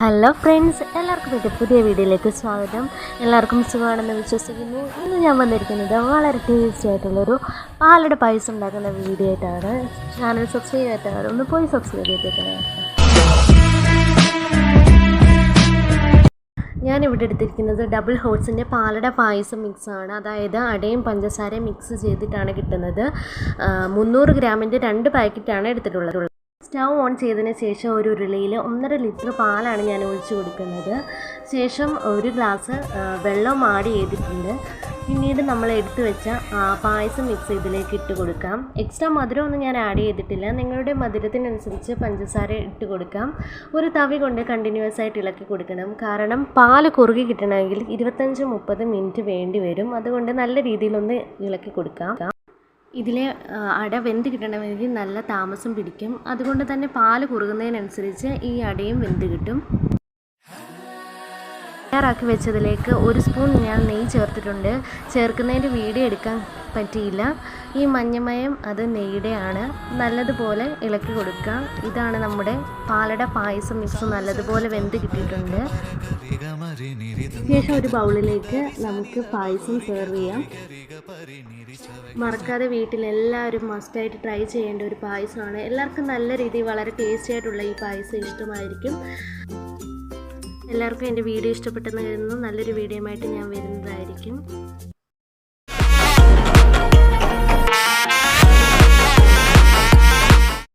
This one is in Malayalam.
ഹലോ ഫ്രണ്ട്സ്, എല്ലാവർക്കും എൻ്റെ പുതിയ വീഡിയോയിലേക്ക് സ്വാഗതം. എല്ലാവർക്കും സുഖമാണെന്ന് വിശ്വസിക്കുന്നു. ഇന്ന് ഞാൻ വന്നിരിക്കുന്നത് വളരെ ടേസ്റ്റി ആയിട്ടുള്ളൊരു പാലട പായസം ഉണ്ടാക്കുന്ന വീഡിയോ ആയിട്ടാണ്. ചാനൽ സബ്സ്ക്രൈബ് ചെയ്യാത്തവർ ഒന്ന് പോയി സബ്സ്ക്രൈബ് ചെയ്തേക്കണം. ഞാനിവിടെ എടുത്തിരിക്കുന്നത് ഡബിൾ ഹോട്ട്സിൻ്റെ പാലട പായസം മിക്സാണ്. അതായത് അടയും പഞ്ചസാരയും മിക്സ് ചെയ്തിട്ടാണ് കിട്ടുന്നത്. 300 ഗ്രാമിൻ്റെ 2 പാക്കറ്റാണ് എടുത്തിട്ടുള്ളത്. സ്റ്റൗ ഓൺ ചെയ്തതിന് ശേഷം ഒരു ഉരുളിയിൽ 1.5 ലിറ്റർ പാലാണ് ഞാൻ ഒഴിച്ച് കൊടുക്കുന്നത്. ശേഷം ഒരു ഗ്ലാസ് വെള്ളം ആഡ് ചെയ്തിട്ടുണ്ട്. പിന്നീട് നമ്മൾ എടുത്തു വെച്ച പായസം മിക്സ് ഇതിലേക്ക് ഇട്ട് കൊടുക്കാം. എക്സ്ട്രാ മധുരമൊന്നും ഞാൻ ആഡ് ചെയ്തിട്ടില്ല. നിങ്ങളുടെ മധുരത്തിനനുസരിച്ച് പഞ്ചസാര ഇട്ട് കൊടുക്കാം. ഒരു തവി കൊണ്ട് കണ്ടിന്യൂസ് ആയിട്ട് ഇളക്കി കൊടുക്കണം. കാരണം പാല് കുറുകി കിട്ടണമെങ്കിൽ 25-30 മിനിറ്റ് വേണ്ടി വരും. അതുകൊണ്ട് നല്ല രീതിയിലൊന്ന് ഇളക്കി കൊടുക്കാം. ഇതിലെ അട വെന്ത് കിട്ടണമെങ്കിൽ നല്ല താമസം പിടിക്കും. അതുകൊണ്ട് തന്നെ പാല് കുറുകുന്നതിനനുസരിച്ച് ഈ അടയും വെന്ത് കിട്ടും. തയ്യാറാക്കി വെച്ചതിലേക്ക് 1 സ്പൂൺ ഞാൻ നെയ്യ് ചേർത്തിട്ടുണ്ട്. ചേർക്കുന്നതിൻ്റെ വീഡിയോ എടുക്കാൻ പറ്റിയില്ല. ഈ മഞ്ഞമയം അത് നെയ്യുടെയാണ്. നല്ലതുപോലെ ഇളക്കി കൊടുക്കുക. ഇതാണ് നമ്മുടെ പാലട പായസം മിക്സ്. നല്ലതുപോലെ വെന്ത് കിട്ടിയിട്ടുണ്ട്. ശേഷം ഒരു ബൗളിലേക്ക് നമുക്ക് പായസം സെർവ് ചെയ്യാം. മറക്കാതെ വീട്ടിലെല്ലാവരും മസ്റ്റായിട്ട് ട്രൈ ചെയ്യേണ്ട ഒരു പായസമാണ്. എല്ലാവർക്കും നല്ല രീതിയിൽ വളരെ ടേസ്റ്റി ആയിട്ടുള്ള ഈ പായസം ഇഷ്ടമായിരിക്കും. എല്ലാവർക്കും എൻ്റെ വീഡിയോ ഇഷ്ടപ്പെട്ടെന്ന് കരുതുന്നു. നല്ലൊരു വീഡിയോയുമായിട്ട് ഞാൻ വരുന്നതായിരിക്കും.